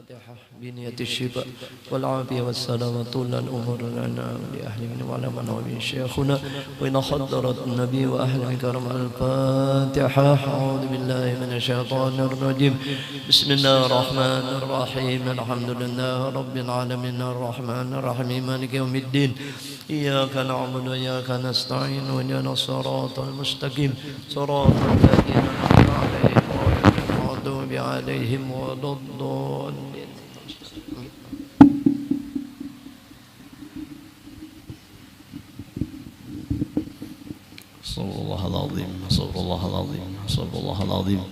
الفاتحة بنية الشفاء والعافية والسلامة طول الأمور لنا ولأهل من ولمن ومن شيخنا وإن حضرت النبي وأهل الكرم. الفاتحة. أعوذ بالله من الشيطان الرجيم. بسم الله الرحمن الرحيم. الحمد لله رب العالمين الرحمن الرحيم مالك يوم الدين. إياك نعبد وإياك نستعين واهدنا الصراط المستقيم صراط الذين أنعمت عليهم غير المغضوب عليهم ولا الضالين. صلى الله العظيم صلى الله العظيم صلى الله العظيم.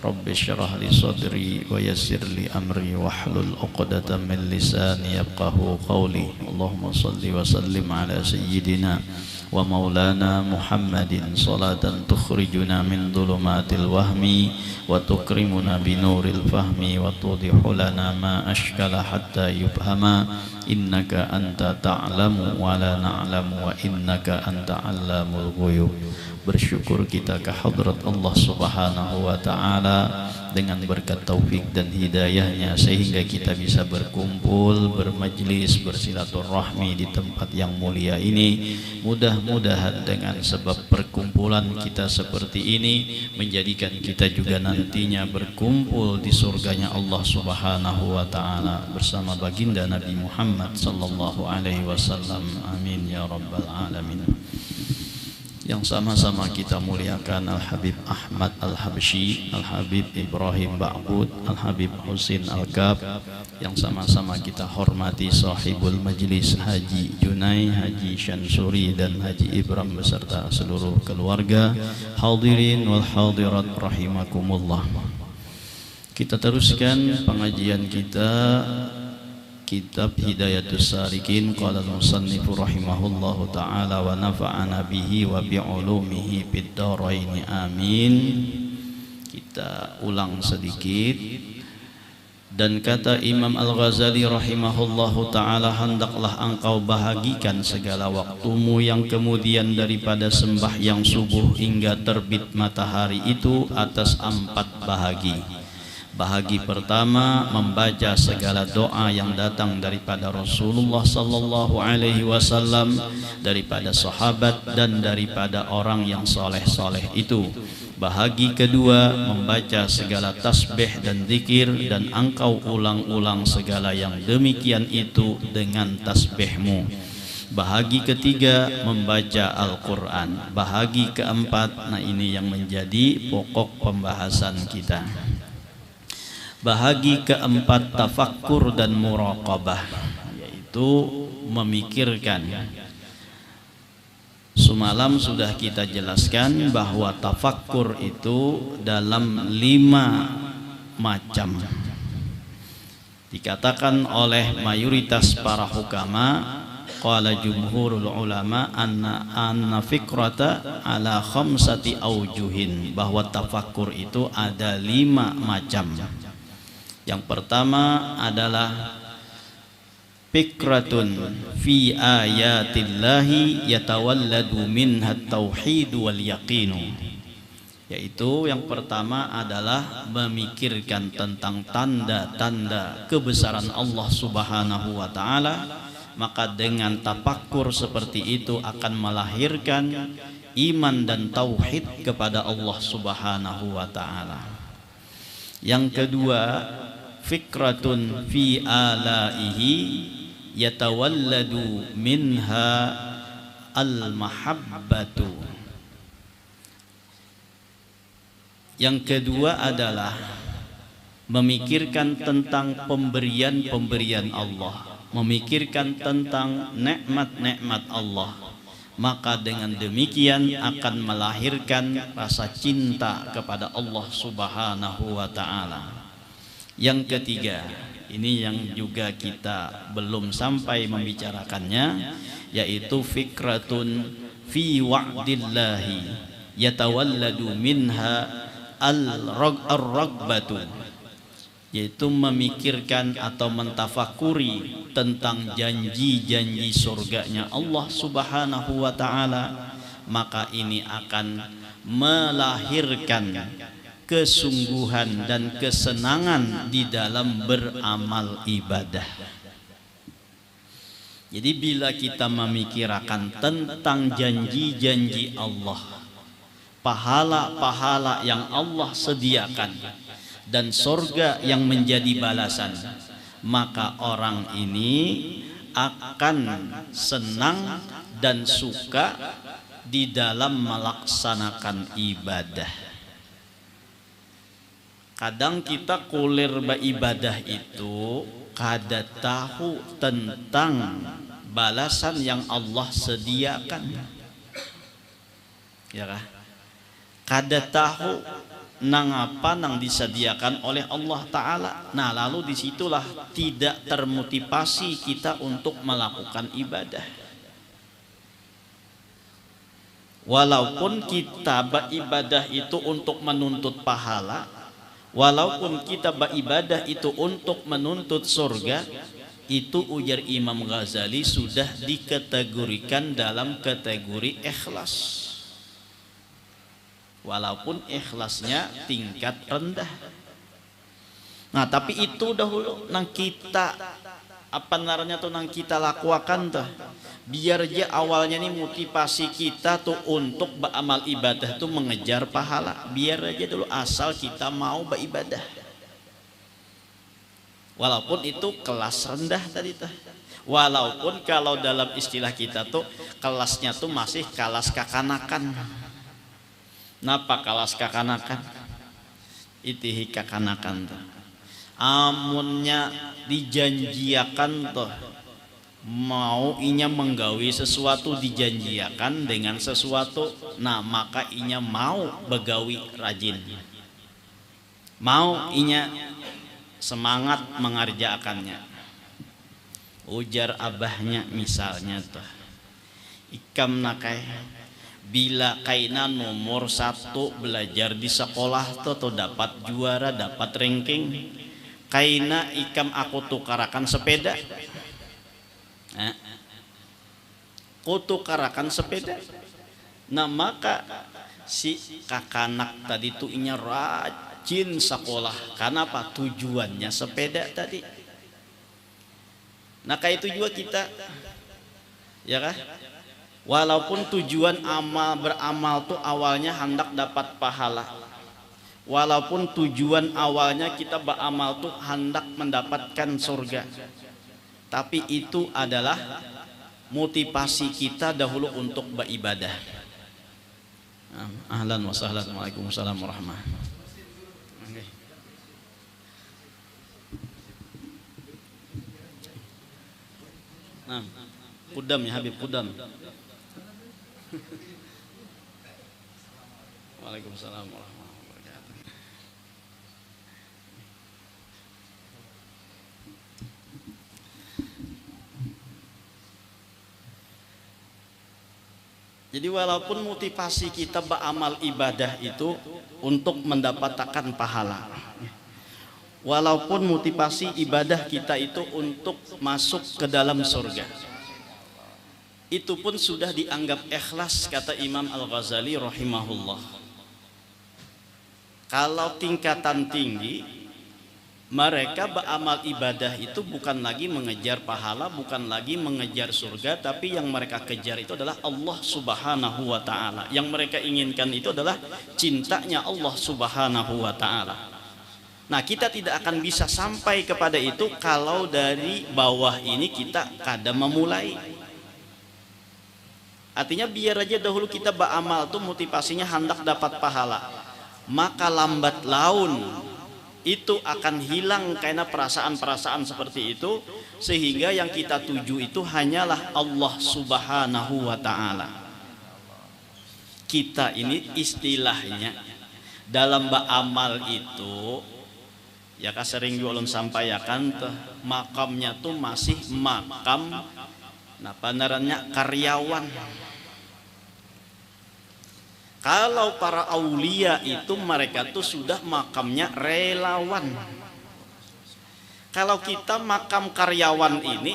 رب اشرح لي صدري ويسر لي أمري واحلل عقدة من لساني يفقهوا قولي. اللهم صل وسلم على سيدنا ومولانا محمد صلاة تخرجنا من ظلمات الوهم وتكرمنا بنور الفهم وتوضح لنا ما أشكل حتى يفهم. إنك أنت تعلم ولا نعلم وإنك أنت علام الغيوب. Bersyukur kita kehadrat Allah Subhanahu wa Ta'ala dengan berkat taufik dan hidayahnya sehingga kita bisa berkumpul, bermajlis, bersilaturahmi di tempat yang mulia ini. Mudah-mudahan dengan sebab perkumpulan kita seperti ini menjadikan kita juga nantinya berkumpul di surganya Allah Subhanahu wa Ta'ala bersama baginda Nabi Muhammad sallallahu alaihi wasallam. Amin ya rabbal alamin. Yang sama-sama kita muliakan Al-Habib Ahmad Al-Habsyi, Al-Habib Ibrahim Ba'bud, Al-Habib Husin Al-Kab. Yang sama-sama kita hormati sahibul majlis Haji Junai, Haji Syansuri dan Haji Ibram beserta seluruh keluarga. Hadirin wal hadirat rahimakumullah. Kita teruskan pengajian kita Kitab Hidayatus Salikin. Qala al-musannifu rahimahullahu ta'ala wa nafa'ana bihi wa bi'ulumihi fid dharain amin. Kita ulang sedikit. Dan kata Imam Al-Ghazali rahimahullahu ta'ala, hendaklah engkau bahagikan segala waktumu yang kemudian daripada sembahyang subuh hingga terbit matahari itu atas 4 bahagi. Bahagi pertama, membaca segala doa yang datang daripada Rasulullah sallallahu alaihi wasallam, daripada sahabat dan daripada orang yang soleh-soleh itu. Bahagi kedua, membaca segala tasbih dan zikir dan engkau ulang-ulang segala yang demikian itu dengan tasbihmu. Bahagi ketiga, membaca Al-Quran. Bahagi keempat, nah ini yang menjadi pokok pembahasan kita. Bahagi keempat, tafakkur dan muraqabah, yaitu memikirkan. Semalam sudah kita jelaskan bahwa tafakkur itu dalam 5 macam. Dikatakan oleh mayoritas para hukama, qala jumhurul ulama anna fikrata ala khamsati aujuhin, bahwa tafakkur itu ada 5 macam. Yang pertama adalah fikratun fi ayatillahi yatawalladu minha tauhid wal yaqinu, yaitu yang pertama adalah memikirkan tentang tanda-tanda kebesaran Allah Subhanahu wa Ta'ala. Maka dengan tafakkur seperti itu akan melahirkan iman dan tauhid kepada Allah Subhanahu wa Ta'ala. Yang kedua, fikratun fi alaihi yatawalladu minha al-mahabbatu. Yang kedua adalah memikirkan tentang pemberian-pemberian Allah, memikirkan tentang nikmat-nikmat Allah. Maka dengan demikian akan melahirkan rasa cinta kepada Allah Subhanahu wa Ta'ala. Yang ketiga, ini yang juga kita belum sampai membicarakannya, yaitu fikratun fi wa'dillahi yatawalladu minha al-ragbatu, yaitu memikirkan atau mentafakuri tentang janji-janji surganya Allah Subhanahu wa Ta'ala. Maka ini akan melahirkan kesungguhan dan kesenangan di dalam beramal ibadah. Jadi bila kita memikirkan tentang janji-janji Allah, pahala-pahala yang Allah sediakan dan surga yang menjadi balasan, maka orang ini akan senang dan suka di dalam melaksanakan ibadah. Kadang kita kulir beribadah itu kada tahu tentang balasan yang Allah sediakan, ya kah? Kada tahu nang apa nang disediakan oleh Allah Ta'ala. Nah lalu disitulah tidak termotivasi kita untuk melakukan ibadah. Walaupun kita beribadah itu untuk menuntut pahala, walaupun kita beribadah itu untuk menuntut surga, itu ujar Imam Ghazali sudah dikategorikan dalam kategori ikhlas, walaupun ikhlasnya tingkat rendah. Nah tapi itu dahulu nang kita apa namanya tuh nang kita lakukan tuh, biar aja awalnya nih motivasi kita tuh untuk beramal ibadah tuh mengejar pahala, biar aja dulu asal kita mau beribadah, walaupun itu kelas rendah tadi tuh, walaupun kalau dalam istilah kita tuh kelasnya tuh masih kelas kakanakan. Napa kelas kakanakan? Itihi kakanakan tuh amunnya dijanjiakan tuh mau inya menggawi sesuatu, dijanjiakan dengan sesuatu, nah maka inya mau begawi rajin, mau inya semangat mengerjakannya. Ujar abahnya misalnya tuh, ikam nakai bila kaina nomor 1 belajar di sekolah tuh dapat juara, dapat ranking, kaina ikam aku tukarakan sepeda, aku tukarakan sepeda. Nah maka si kakanak tadi tuh inya rajin sekolah, karena apa? Tujuannya sepeda tadi. Nah kayak itu juga kita, ya kah? Walaupun tujuan beramal tuh awalnya hendak dapat pahala, walaupun tujuan awalnya kita beramal tuh hendak mendapatkan surga, tapi itu adalah motivasi kita dahulu untuk beribadah. Ahlan wa sahlan, waalaikumsalam warahmatullahi. Nah, kudam ya Habib, kudam. Waalaikumsalam warahmatullahi wabarakatuh. Jadi walaupun motivasi kita beramal ibadah itu untuk mendapatkan pahala, walaupun motivasi ibadah kita itu untuk masuk ke dalam surga, itu pun sudah dianggap ikhlas, kata Imam Al-Ghazali rahimahullah. Kalau tingkatan tinggi, mereka beramal ibadah itu bukan lagi mengejar pahala, bukan lagi mengejar surga, tapi yang mereka kejar itu adalah Allah Subhanahu wa Ta'ala. Yang mereka inginkan itu adalah cintanya Allah Subhanahu wa Ta'ala. Nah kita tidak akan bisa sampai kepada itu kalau dari bawah ini kita kada memulai. Artinya biar aja dahulu kita beramal tuh motivasinya hendak dapat pahala, maka lambat laun itu akan hilang karena perasaan-perasaan seperti itu, sehingga yang kita tuju itu hanyalah Allah Subhanahu wa Ta'ala. Kita ini istilahnya dalam beramal itu, ya kan sering ulun sampaikan tuh, makamnya tuh masih makam panerannya karyawan. Kalau para aulia itu mereka tuh sudah makamnya relawan. Kalau kita makam karyawan ini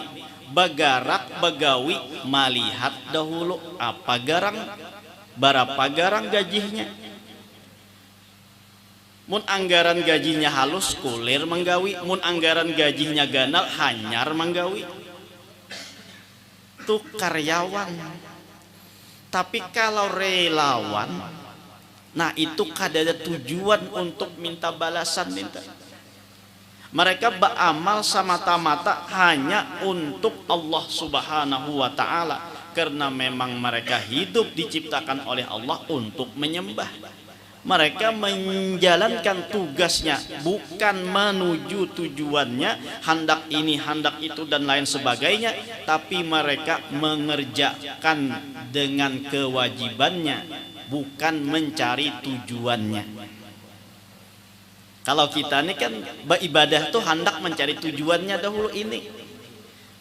bagarak begawi melihat dahulu apa garang, berapa garang gajinya. Mun anggaran gajinya halus kulir menggawi, mun anggaran gajinya ganal hanyar menggawi. Itu karyawan. Tapi kalau relawan, nah itu kadada tujuan untuk minta balasan minta. Mereka beramal semata-mata hanya untuk Allah Subhanahu wa taala, karena memang mereka hidup diciptakan oleh Allah untuk menyembah. Mereka menjalankan tugasnya, bukan menuju tujuannya, hendak ini, hendak itu dan lain sebagainya, tapi mereka mengerjakan dengan kewajibannya, bukan mencari tujuannya. Kalau kita ini kan beribadah tuh hendak mencari tujuannya dahulu ini.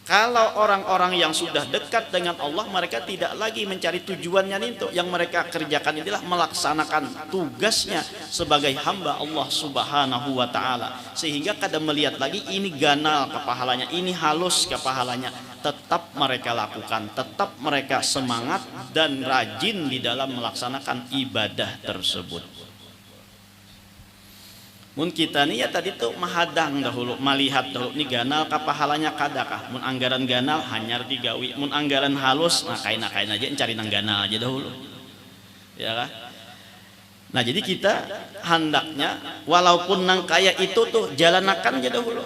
Kalau orang-orang yang sudah dekat dengan Allah, mereka tidak lagi mencari tujuannya itu. Yang mereka kerjakan inilah melaksanakan tugasnya sebagai hamba Allah Subhanahu wa taala. Sehingga kadang melihat lagi ini ganal ke pahalanya, ini halus ke pahalanya. Tetap mereka lakukan, tetap mereka semangat dan rajin di dalam melaksanakan ibadah tersebut. Mun kita nih ya tadi tuh mahadang dahulu, melihat dahulu nih ganal ka pahalanya kadakah. Mun anggaran ganal hanyar digawi, mun anggaran halus nah kain aja cari nang ganal aja dahulu. Ya kan? Nah, jadi kita hendaknya walaupun nang kaya itu tuh jalanakan aja dahulu.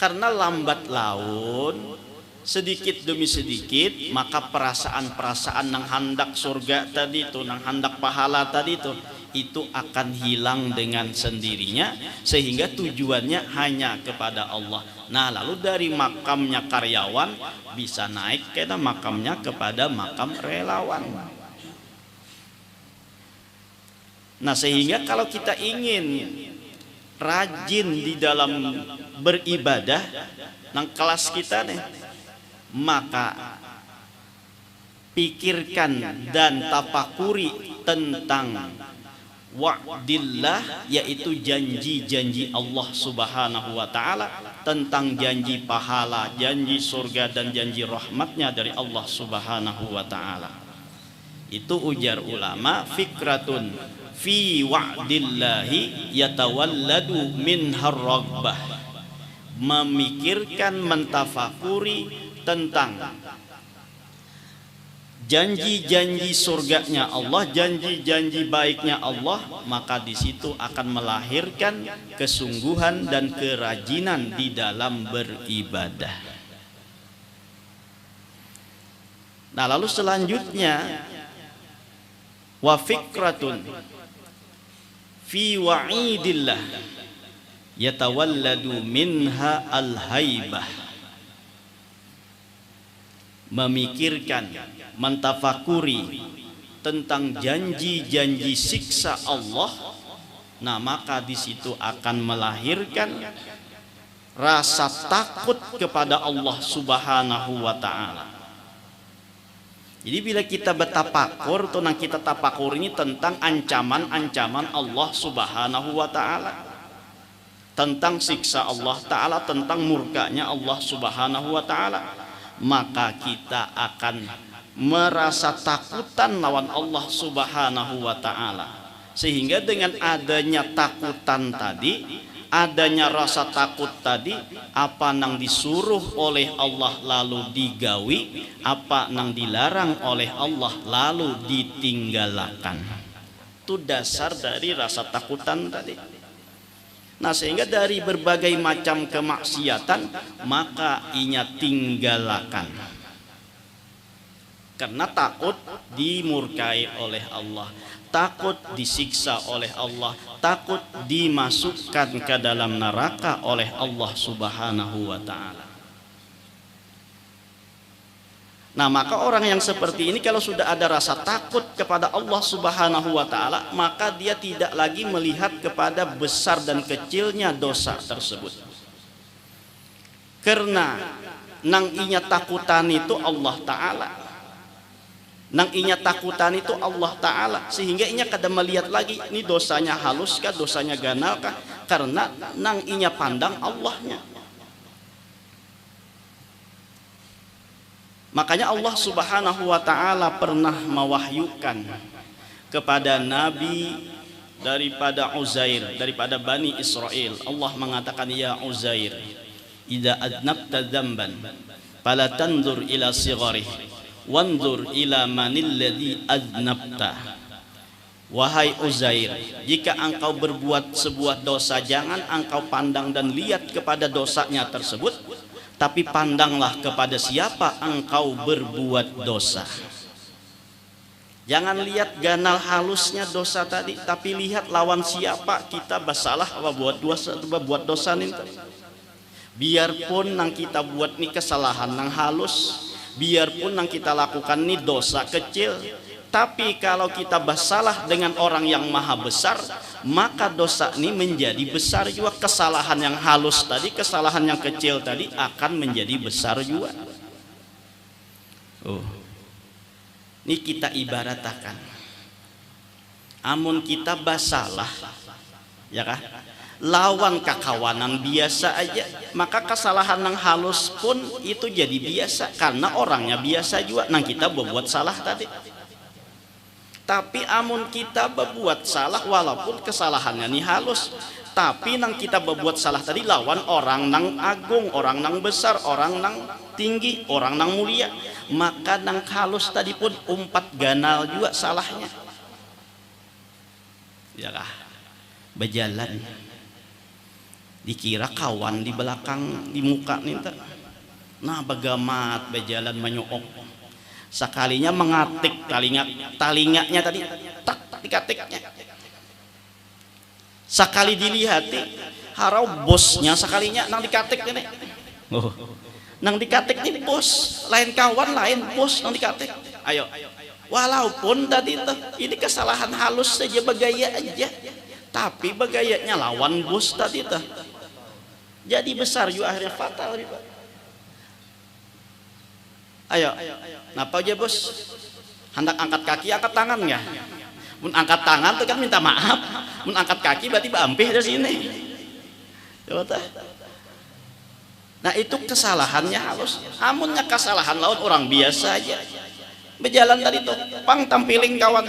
Karena lambat laun sedikit demi sedikit maka perasaan-perasaan nang hendak surga tadi tuh, nang hendak pahala tadi tuh, itu akan hilang dengan sendirinya, sehingga tujuannya hanya kepada Allah. Nah, lalu dari makamnya karyawan bisa naik ke makamnya kepada makam relawan. Nah, sehingga kalau kita ingin rajin di dalam beribadah nang kelas kita nih, maka pikirkan dan tapakuri tentang wa'dillah, yaitu janji-janji Allah Subhanahu wa taala, tentang janji pahala, janji surga dan janji rahmatnya dari Allah Subhanahu wa taala. Itu ujar ulama, fikratun fi wa'dillahi yatawalladu minhar raghbah. Memikirkan, mentafakuri tentang janji-janji surganya Allah, janji-janji baiknya Allah, maka di situ akan melahirkan kesungguhan dan kerajinan di dalam beribadah. Nah, lalu selanjutnya wa fikratun fi wa'idillah yatawalladu minha al-haibah. Memikirkan, mentafakuri tentang janji-janji siksa Allah, nah maka di situ akan melahirkan rasa takut kepada Allah Subhanahu wa taala. Jadi bila kita bertapakur, tuh nang kita tapakur ini tentang ancaman-ancaman Allah Subhanahu wa taala, tentang siksa Allah taala, tentang murkanya Allah Subhanahu wa taala, maka kita akan merasa takutan lawan Allah Subhanahu wa taala. Sehingga dengan adanya takutan tadi, adanya rasa takut tadi, apa nang disuruh oleh Allah lalu digawi, apa nang dilarang oleh Allah lalu ditinggalkan. Itu dasar dari rasa takutan tadi. Nah, sehingga dari berbagai macam kemaksiatan maka inya tinggalkan, karena takut dimurkai oleh Allah, takut disiksa oleh Allah, takut dimasukkan ke dalam neraka oleh Allah Subhanahu wa taala. Nah, maka orang yang seperti ini kalau sudah ada rasa takut kepada Allah Subhanahu wa taala, maka dia tidak lagi melihat kepada besar dan kecilnya dosa tersebut. Karena nang inya takutan itu Allah taala. Nang inya takutan itu Allah taala, sehingga inya kada melihat lagi ini dosanya halus kah, dosanya ganal kah, karena nang inya pandang Allahnya. Makanya Allah Subhanahu wa taala pernah mewahyukan kepada Nabi daripada Uzair, daripada Bani Israel. Allah mengatakan, ya Uzair, idza adnabta dzamban fala tanzur ila sigharih wanzur ila manil ladzi adnabta. Wahai Uzair, jika engkau berbuat sebuah dosa, jangan engkau pandang dan lihat kepada dosanya tersebut, tapi pandanglah kepada siapa engkau berbuat dosa. Jangan lihat ganal halusnya dosa tadi, tapi lihat lawan siapa kita bersalah apa buat dosa nih. Biarpun nang kita buat nih kesalahan nang halus, biarpun nang kita lakukan nih dosa kecil, tapi kalau kita bersalah dengan orang yang maha besar, maka dosa ini menjadi besar juga. Kesalahan yang halus tadi, kesalahan yang kecil tadi akan menjadi besar juga. Ini kita ibaratakan, amun kita bersalah, ya kah? Lawan kekawanan biasa aja, maka kesalahan yang halus pun itu jadi biasa karena orangnya biasa juga. Nang kita berbuat salah tadi. Tapi amun kita berbuat salah, walaupun kesalahannya nih halus, tapi nang kita berbuat salah tadi lawan orang nang agung, orang nang besar, orang nang tinggi, orang nang mulia, maka nang halus tadi pun umpat ganal juga salahnya. Ya kah? Berjalan, dikira kawan di belakang, di muka nih, nah bagamat berjalan menyuok. Sekalinya mengatik talinganya tadi, tak dikatiknya. Sekali dilihati, harau bosnya sekalinya nang dikatik ini. Nang dikatik ini bos, lain kawan, lain bos nang dikatik. Ayo, walaupun tadi ini kesalahan halus saja, bergaya aja, tapi bergayanya lawan bos tadi jadi besar juga, akhirnya fatal. Ayo, napa aja bos? Hendak angkat kaki, angkat tangan ya? Mun angkat tangan tuh kan minta maaf, mun angkat kaki berarti bampih dari sini. Nah itu kesalahannya halus. Amunnya kesalahan lawan orang biasa aja. Berjalan tadi tuh, pang tampiling kawan,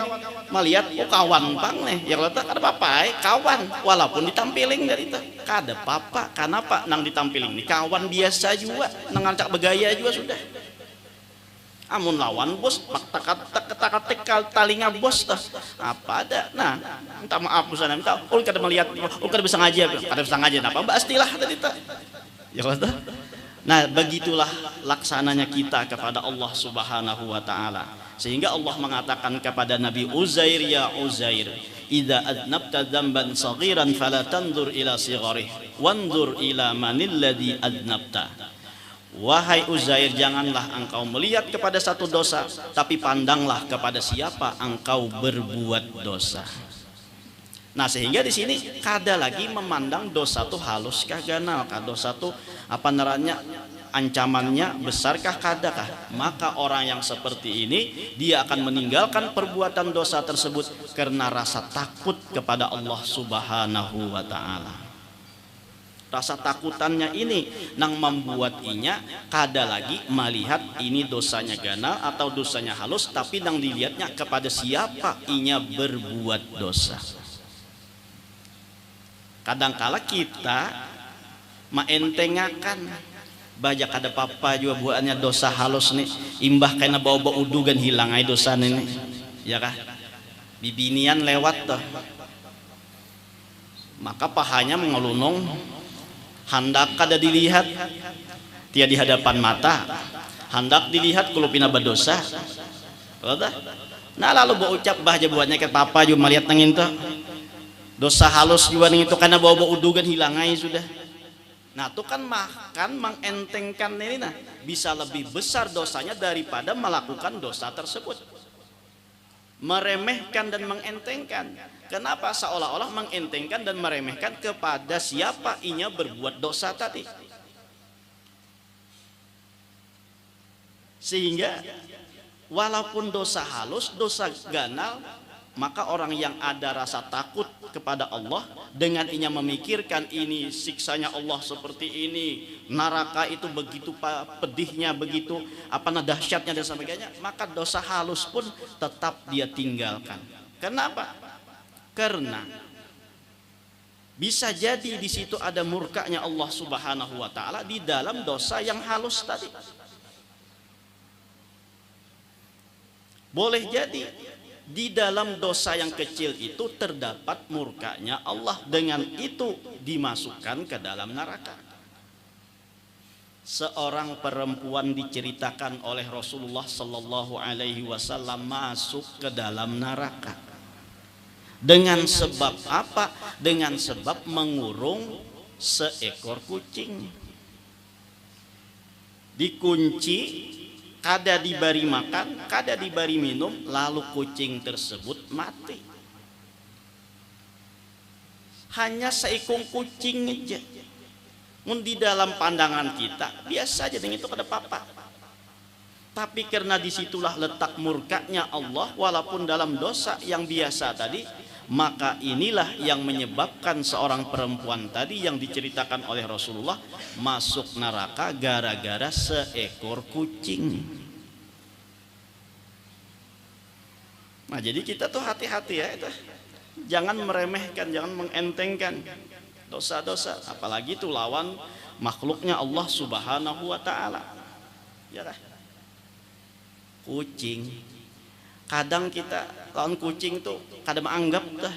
melihat kawan pang nih, yang letak ada apa? Kawan, walaupun ditampiling dari itu, kada apa-apa. Kenapa? Nang ditampiling nih kawan biasa juga, nang ngacak bergaya juga sudah. Amun lawan bos, tak talinga bos apa ada. Nah, minta maaf busana, minta kada melihat, kada bisa ngaji, apa pastilah tadi tak. Ya kata. Nah, begitulah laksananya kita kepada Allah Subhanahu wa taala. Sehingga Allah mengatakan kepada Nabi Uzair, ya Uzair, idza adnabta dzamban saghiran fala tanzur ila sigharih wanzur ila manil ladzi adnabta. Wahai Uzair, janganlah engkau melihat kepada satu dosa, tapi pandanglah kepada siapa engkau berbuat dosa. Nah, sehingga di sini kada lagi memandang dosa itu halus kah ganal kah, dosa itu apa namanya ancamannya besarkah kadakah. Maka orang yang seperti ini dia akan meninggalkan perbuatan dosa tersebut karena rasa takut kepada Allah Subhanahu wa taala. Rasa takutannya ini nang membuat inya kada lagi melihat ini dosanya ganal atau dosanya halus, tapi nang dilihatnya kepada siapa inya berbuat dosa. Kadangkala kita maentengakan baja kada papa juga buatnya dosa halus nih, imbah kena bawa udugan hilang ay dosa nih, ya kah? Bibinian lewat tuh, maka pahanya mengelunung, hendak kada dilihat dia di hadapan mata, hendak dilihat kulupina berdosa. Nah lalu berucap bahja buatnya ke papa juga melihat nangin tuh dosa halus juga nih itu karena bawa udugan hilangai sudah. Nah itu kan makan mengentengkan ini, nah bisa lebih besar dosanya daripada melakukan dosa tersebut. Meremehkan dan mengentengkan. Kenapa? Seolah-olah mengentengkan dan meremehkan kepada siapa inya berbuat dosa tadi. Sehingga walaupun dosa halus, dosa ganal, maka orang yang ada rasa takut kepada Allah dengan inya memikirkan ini siksanya Allah seperti ini, neraka itu begitu pedihnya, begitu dahsyatnya dan sebagainya, maka dosa halus pun tetap dia tinggalkan. Kenapa? Karena bisa jadi di situ ada murkanya Allah Subhanahu wa taala di dalam dosa yang halus tadi. Boleh jadi di dalam dosa yang kecil itu terdapat murkanya Allah, dengan itu dimasukkan ke dalam neraka. Seorang perempuan diceritakan oleh Rasulullah sallallahu alaihi wasallam masuk ke dalam neraka. Dengan sebab apa? Dengan sebab mengurung seekor kucing. Dikunci, kada diberi makan, kada diberi minum, lalu kucing tersebut mati. Hanya seekor kucing aja. Di dalam pandangan kita biasa aja dengan itu kada apa-apa. Tapi karena disitulah letak murkanya Allah, walaupun dalam dosa yang biasa tadi, maka inilah yang menyebabkan seorang perempuan tadi yang diceritakan oleh Rasulullah masuk neraka gara-gara seekor kucing. Nah, jadi kita tuh hati-hati ya itu. Jangan meremehkan, jangan mengentengkan dosa-dosa, apalagi itu lawan makhluknya Allah Subhanahu wa taala. Ya lah. Kucing. Kadang kita lawan kucing tuh kadang menganggap dah.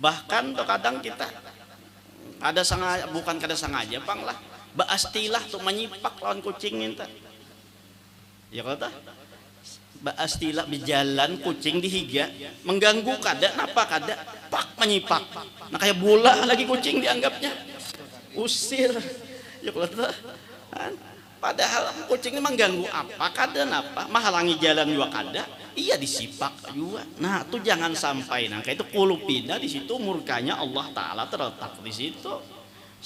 Bahkan tuh kadang kita ada sengaja, bukan kada sengaja bang lah, baastilah tuh menyipak lawan kucing itu. Ya kata baastilah berjalan kucing dihiga mengganggu kada, napa kada pak menyipak, nah kayak bola lagi kucing dianggapnya, usir. Ya kata padahal kucing ini mengganggu apa kada, napa menghalangi jalan juga kada, iya disipak juga. Nah itu jangan sampai, nah kayak itu kulupina di situ murkanya Allah Taala terletak di situ,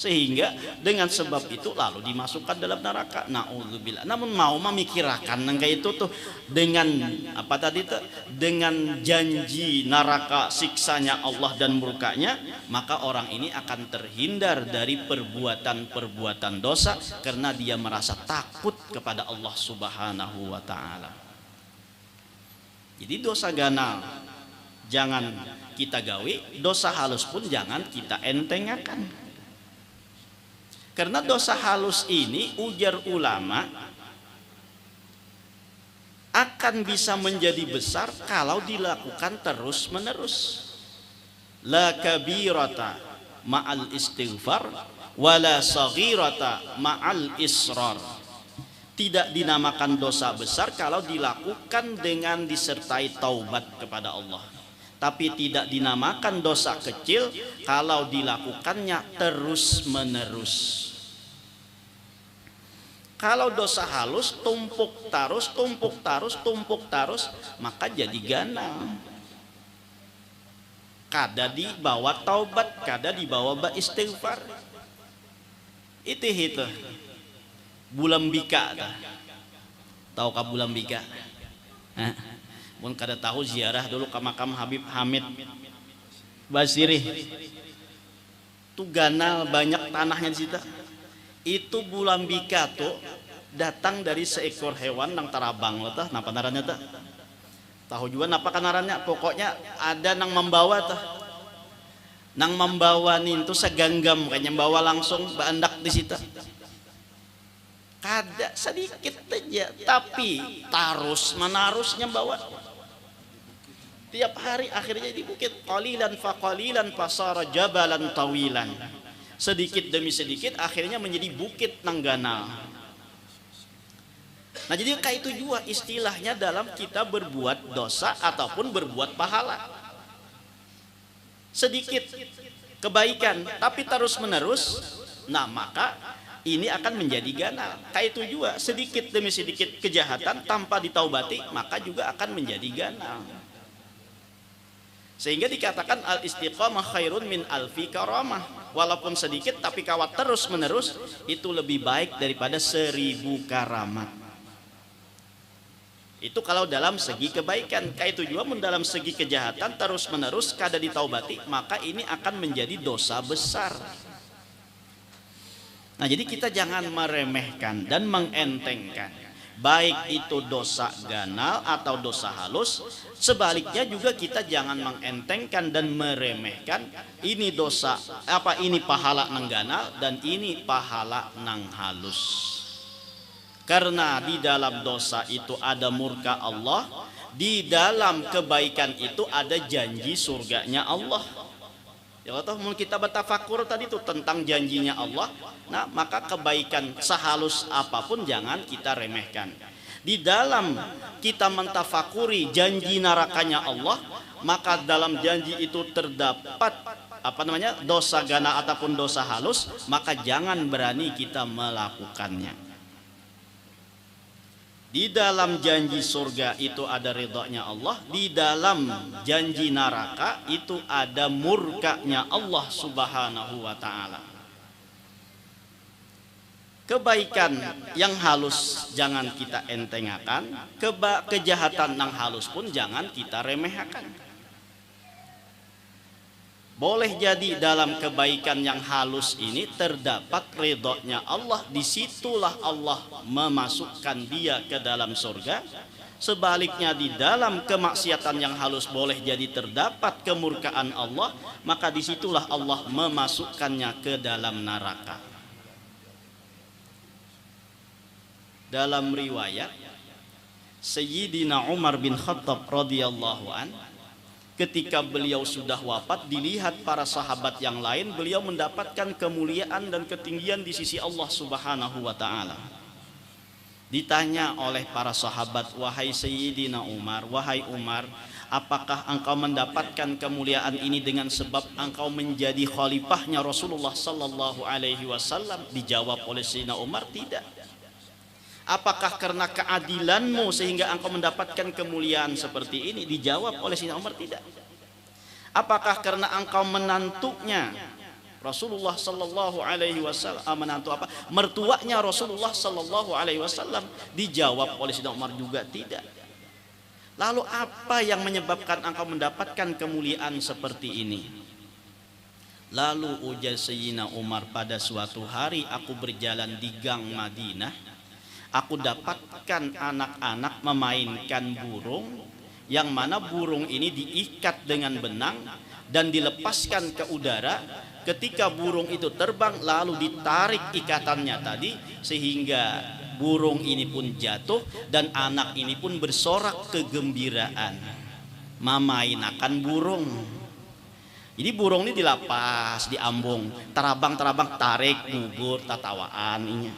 sehingga dengan sebab itu lalu dimasukkan dalam neraka. Naudzubillah. Namun mau memikirkan kayak itu tuh dengan apa tadi tuh, dengan janji neraka siksanya Allah dan murkanya, maka orang ini akan terhindar dari perbuatan-perbuatan dosa karena dia merasa takut kepada Allah Subhanahu wa taala. Jadi dosa ganal jangan kita gawe, dosa halus pun jangan kita entengakan. Karena dosa halus ini ujar ulama akan bisa menjadi besar kalau dilakukan terus menerus. La kabirata ma'al istighfar wala saghirata ma'al israr. Tidak dinamakan dosa besar kalau dilakukan dengan disertai taubat kepada Allah. Tapi tidak dinamakan dosa kecil kalau dilakukannya terus menerus. Kalau dosa halus tumpuk tarus, maka jadi ganal. Kada dibawa taubat, kada dibawa istighfar. Itu bulan bika. Tahukah bulan bika? Mun kada tahu ziarah dulu ke makam Habib Hamid Basiri. Itu ganal banyak tanahnya di situ. Itu bulan bika tuh datang dari seekor hewan nang tarabang lah tah, napa narannya tah? Tahu juga napa kanarannya? Pokoknya ada nang membawa tah. Nang membawa nih itu seganggam kayaknya membawa langsung bandak di situ. Kada sedikit aja, tapi terus menerusnya bawa. Tiap hari akhirnya di bukit qalilan fa qalilan fasara jabalan tawilan. Sedikit demi sedikit akhirnya menjadi bukit nang ganal. Nah jadi kayak itu juga istilahnya dalam kita berbuat dosa ataupun berbuat pahala. Sedikit kebaikan tapi terus menerus, nah maka ini akan menjadi ganal. Kayak itu juga sedikit demi sedikit kejahatan tanpa ditaubati, maka juga akan menjadi ganal. Sehingga dikatakan al istiqamah khairun min alfi karamah. Walaupun sedikit tapi kawat terus menerus itu lebih baik daripada 1000 karamat. Itu kalau dalam segi kebaikan. Kayak itu juga dalam segi kejahatan terus menerus kada ditaubati, maka ini akan menjadi dosa besar. Nah jadi kita jangan meremehkan dan mengentengkan. baik itu dosa ganal atau dosa halus. Sebaliknya juga kita jangan mengentengkan dan meremehkan ini dosa ini pahala nang ganal dan ini pahala nang halus. Karena di dalam dosa itu ada murka Allah, di dalam kebaikan itu ada janji surganya Allah. Ya Allah, mau kita bertafakur tadi itu tentang janjinya Allah. Nah, maka kebaikan sehalus apapun jangan kita remehkan. Di dalam kita mentafakuri janji nerakanya Allah, maka dalam janji itu terdapat dosa gana ataupun dosa halus, maka jangan berani kita melakukannya. Di dalam janji surga itu ada ridhonya Allah, di dalam janji neraka itu ada murkanya Allah Subhanahu wa taala. Kebaikan yang halus jangan kita entengakan, kejahatan yang halus pun jangan kita remehkan. Boleh jadi dalam kebaikan yang halus ini terdapat ridhonya Allah, disitulah Allah memasukkan dia ke dalam surga. Sebaliknya di dalam kemaksiatan yang halus boleh jadi terdapat kemurkaan Allah, maka disitulah Allah memasukkannya ke dalam neraka. Dalam riwayat Sayyidina Umar bin Khattab radhiyallahu an, ketika beliau sudah wafat, dilihat para sahabat yang lain, beliau mendapatkan kemuliaan dan ketinggian di sisi Allah Subhanahu wa taala. Ditanya oleh para sahabat, wahai Sayyidina Umar, wahai Umar, apakah engkau mendapatkan kemuliaan ini dengan sebab engkau menjadi khalifahnya Rasulullah sallallahu alaihi wasallam? Dijawab oleh Sayyidina Umar, tidak. Apakah karena keadilanmu sehingga engkau mendapatkan kemuliaan seperti ini? Dijawab oleh Sayyidina Umar, tidak. Apakah karena engkau menantunya Rasulullah sallallahu alaihi wasallam, mertuanya Rasulullah sallallahu alaihi wasallam? Dijawab oleh Sayyidina Umar juga tidak. Lalu apa yang menyebabkan engkau mendapatkan kemuliaan seperti ini? Lalu ujar Sayyidina Umar, pada suatu hari aku berjalan di gang Madinah, aku dapatkan anak-anak memainkan burung, yang mana burung ini diikat dengan benang dan dilepaskan ke udara. Ketika burung itu terbang, lalu ditarik ikatannya tadi, sehingga burung ini pun jatuh dan anak ini pun bersorak kegembiraan memainkan burung. Jadi burung ini dilapas, diambung, terabang-terabang, tarik, gugur, tatawaan ini.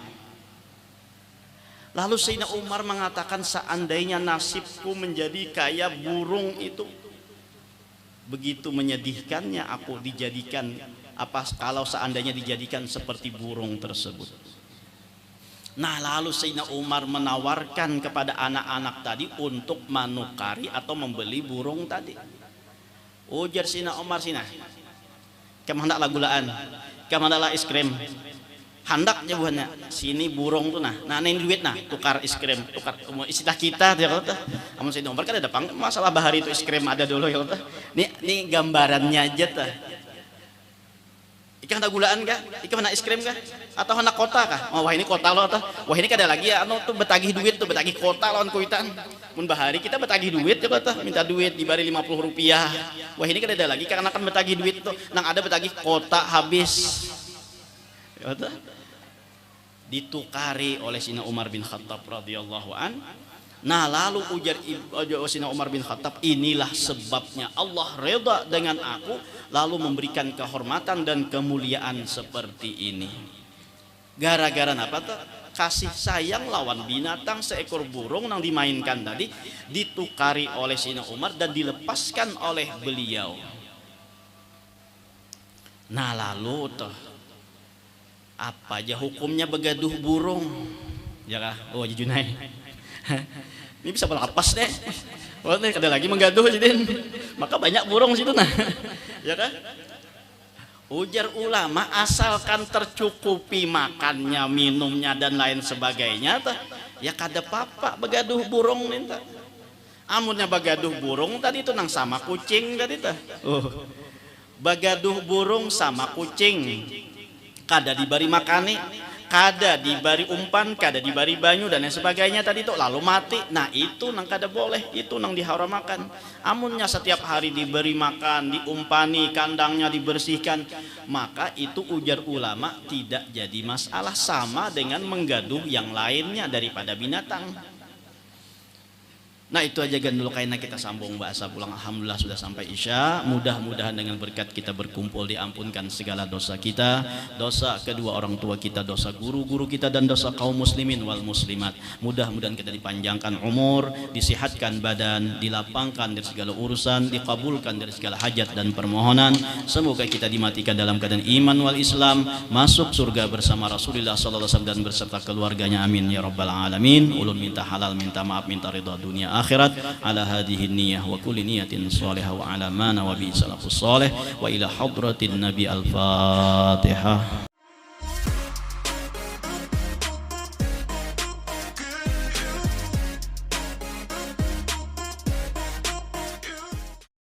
Lalu Sayyidina Umar mengatakan, seandainya nasibku menjadi kayak burung itu, begitu menyedihkannya aku dijadikan kalau seandainya dijadikan seperti burung tersebut. Nah, lalu Sayyidina Umar menawarkan kepada anak-anak tadi untuk menukari atau membeli burung tadi. Ujar Sayyidina Umar, sina kemana lagulaan, kemana es krim, handaknya buahnya sini burung tuh, nah ini duit, nah tukar es krim, tukar istilah kita ya kalau kamu Sayyidina Umar kan ada masalah bahari itu es krim ada dulu ya kalau nih gambarannya aja tuh. Ikan ada gulaan kah? Ikan mana es krim kah? Atau anak kota kah? Oh, wah ini kota lo tuh. Wah ini kada lagi ya, tuh betagih duit tuh, betagih kota lawan kuitan. Mun bahari kita betagih duit ya tuh, minta duit dibari 50 rupiah. Wah ini kada ada lagi karena kan betagih duit tuh. Nang ada betagih kota habis. Ya tuh. Ditukari oleh Sayyidina Umar bin Khattab radhiyallahu an. Nah, lalu ujar Sayyidina Umar bin Khattab, inilah sebabnya Allah reda dengan aku, lalu memberikan kehormatan dan kemuliaan seperti ini. Gara-gara apa tuh? Kasih sayang lawan binatang, seekor burung yang dimainkan tadi ditukari oleh Sayyidina Umar dan dilepaskan oleh beliau. Nah, lalu tuh apa aja hukumnya begaduh burung? Ya kah? Oh, Junai. Ini bisa melapas deh. Oh, nih ada lagi menggaduh jadi. Maka banyak burung situ nah. Ya kan? Ujar ulama, asalkan tercukupi makannya, minumnya dan lain sebagainya tah, ya kada apa-apa begaduh burung minta. Amunnya begaduh burung tadi itu nang sama kucing tadi tah. Oh. Begaduh burung sama kucing. Kada diberi makani, kada dibari umpan, kada dibari banyu dan lain sebagainya tadi itu lalu mati, nah itu nang kada boleh, itu nang diharamakan. Amunnya setiap hari diberi makan, diumpani, kandangnya dibersihkan, maka itu ujar ulama tidak jadi masalah, sama dengan menggaduh yang lainnya daripada binatang. Nah itu aja kan dulu kayaknya kita sambung bahasa pulang. Alhamdulillah sudah sampai Isya. Mudah-mudahan dengan berkat kita berkumpul diampunkan segala dosa kita, dosa kedua orang tua kita, dosa guru-guru kita, dan dosa kaum muslimin wal muslimat. Mudah-mudahan kita dipanjangkan umur, disihatkan badan, dilapangkan dari segala urusan, dikabulkan dari segala hajat dan permohonan. Semoga kita dimatikan dalam keadaan iman wal Islam, masuk surga bersama Rasulullah sallallahu alaihi wasallam dan beserta keluarganya, amin ya rabbal alamin. Ulun minta halal, minta maaf, minta ridha dunia akhirat ala hadhihi niyyah wa kulli niyatin salihah wa ala ma nawabi salafus salih wa ila hadratin nabi al-fatihah.